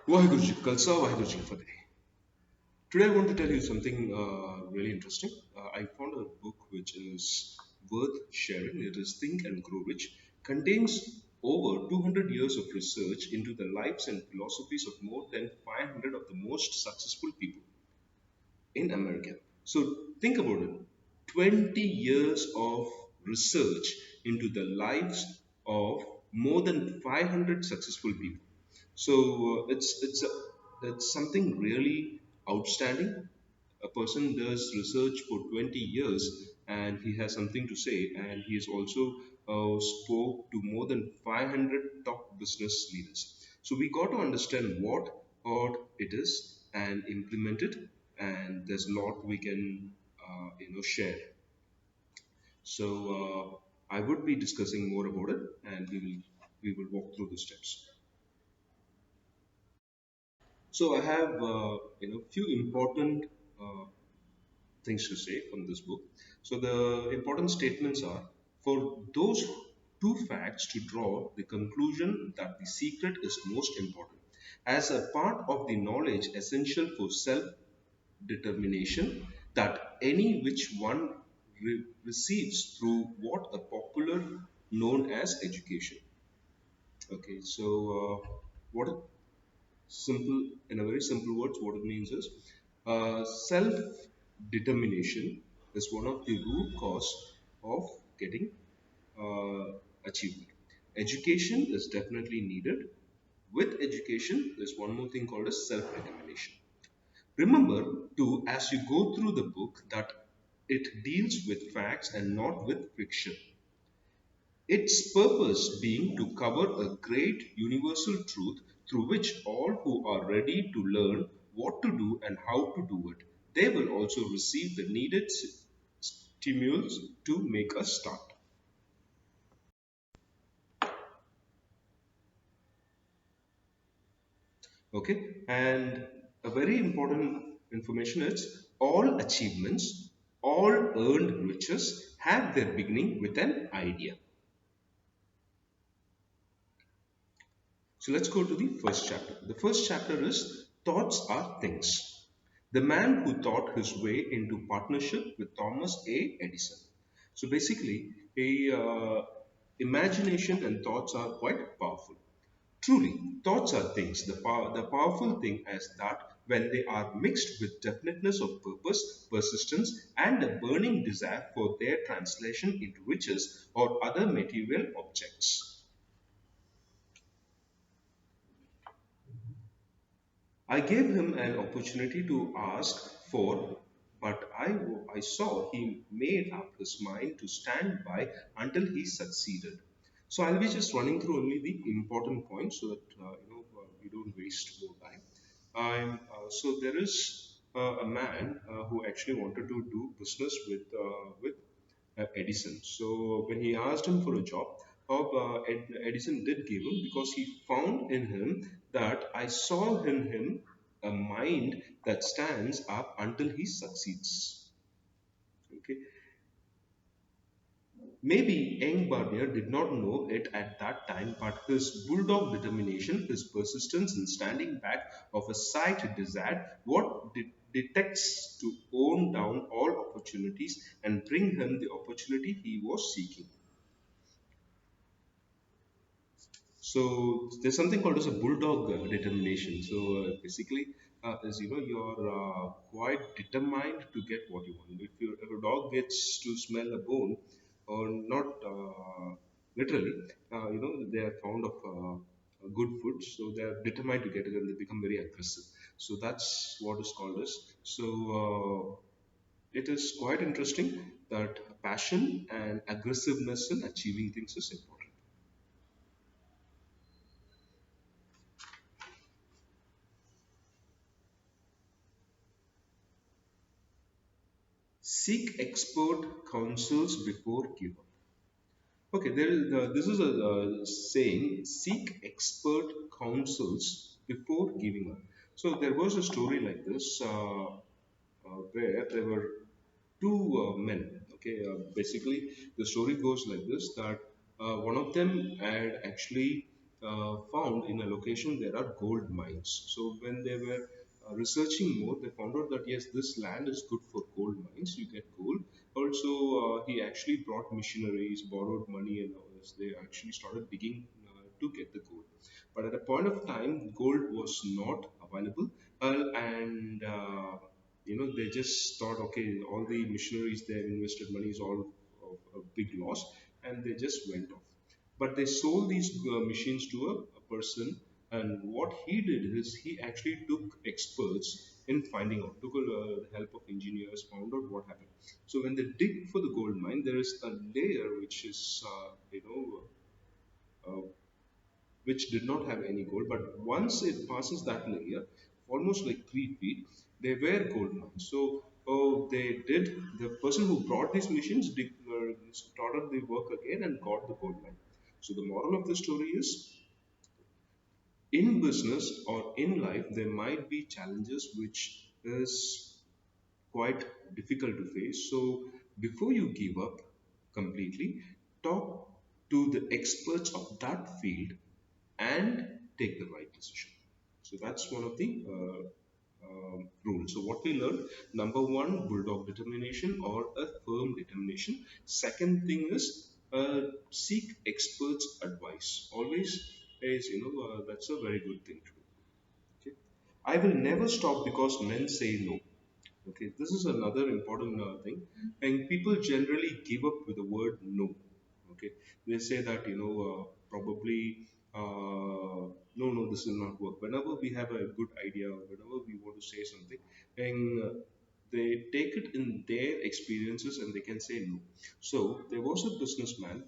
Waheguru Ji, Khalsa, Waheguru Ji ki Fateh. Today I want to tell you something really interesting. I found a book which is worth sharing. It is Think and Grow Rich. Contains over 200 years of research into the lives and philosophies of more than 500 of the most successful people in America. So think about it. 20 years of research into the lives of more than 500 successful people. So it's something really outstanding. A person does research for 20 years and he has something to say, and he has also spoke to more than 500 top business leaders. So we got to understand what it is and implement it, and there's a lot we can share. So I would be discussing more about it, and we will walk through the steps. So I have few important uh, things to say from this book. So the important statements are: for those two facts to draw the conclusion that the secret is most important, as a part of the knowledge essential for self determination, that any which one receives through what a popular known as education. Okay, so what simple in a very simple words, what it means is self determination is one of the root cause of getting uh, achievement. Education is definitely needed. With education, there's one more thing called as self determination. Remember too, as you go through the book, that it deals with facts and not with fiction. Its purpose being to cover a great universal truth through which all who are ready to learn what to do and how to do it, they will also receive the needed stimulus to make a start. Okay, and a very important information is all achievements, all earned riches have their beginning with an idea. So let's go to the first chapter. The first chapter is Thoughts Are Things. The man who thought his way into partnership with Thomas A. Edison. So basically, imagination and thoughts are quite powerful. Truly, thoughts are things. The powerful thing is that when they are mixed with definiteness of purpose, persistence, and a burning desire for their translation into riches or other material objects. I gave him an opportunity to ask for, but I saw he made up his mind to stand by until he succeeded. So I'll be just running through only the important points so that we don't waste more time. So there is a man who actually wanted to do business with Edison. So when he asked him for a job, Edison did give him, because he found in him that I saw in him a mind that stands up until he succeeds. Okay, maybe young Barnier did not know it at that time, but his bulldog determination, his persistence in standing back of a sight desired what detects to own down all opportunities and bring him the opportunity he was seeking. So there's something called as a bulldog determination. So basically, is you're quite determined to get what you want. If a dog gets to smell a bone, or not literally, they are fond of good food, so they are determined to get it, and they become very aggressive. So that's what is called as. So it is quite interesting that passion and aggressiveness in achieving things is important. Seek expert counsels before give up. Okay, this is a saying: seek expert counsels before giving up. So there was a story like this where there were two men. Okay, basically the story goes like this: that one of them had actually found in a location there are gold mines. So when they were researching more, they found out that yes, this land is good for gold mines. You get gold. Also, he actually brought missionaries, borrowed money, and all this. They actually started digging to get the gold. But at a point of time, gold was not available, and they just thought, okay, all the missionaries there invested money is all of a big loss, and they just went off. But they sold these machines to a person, and what he did is he actually took experts in finding out, took the help of engineers, found out what happened. So when they dig for the gold mine, there is a layer which is, uh, which did not have any gold. But once it passes that layer, almost like 3 feet, they were gold mines. So the person who brought these machines started the work again and got the gold mine. So the moral of the story is, in business or in life, there might be challenges which is quite difficult to face. So before you give up completely, talk to the experts of that field and take the right decision. So that's one of the rules. So what we learned: number one, bulldog determination or a firm determination. Second thing is seek experts' advice. Always is that's a very good thing to do. Okay, I will never stop because men say no. Okay, this is another important thing, and people generally give up with the word no. Okay, they say that probably no, no, this will not work. Whenever we have a good idea, or whenever we want to say something, and they take it in their experiences and they can say no. So there was a businessman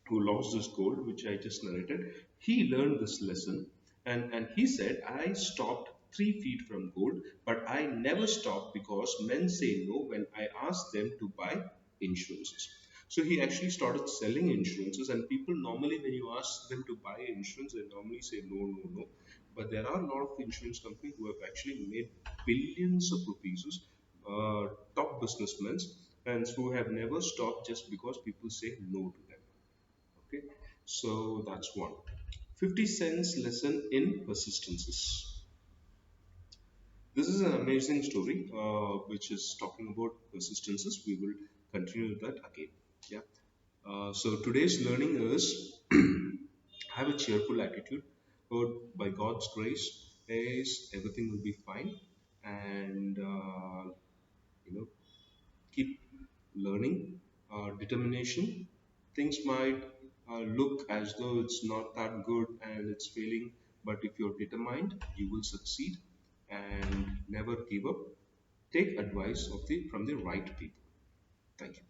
who lost this gold, which I just narrated. He learned this lesson, and he said, I stopped 3 feet from gold, but I never stopped because men say no when I ask them to buy insurances. So he actually started selling insurances, and people normally, when you ask them to buy insurance, they normally say no, no, no. But there are a lot of insurance companies who have actually made billions of rupees, top businessmen, and who have never stopped just because people say no to them. Okay, so that's one. 50 cents lesson in persistences. This is an amazing story which is talking about persistences. We will continue that again. Yeah. So today's learning is have a cheerful attitude. But by God's grace, is everything will be fine, and you know keep learning, determination. Things might look as though it's not that good and it's failing, but if you're determined, you will succeed, and never give up. Take advice from the right people. Thank you.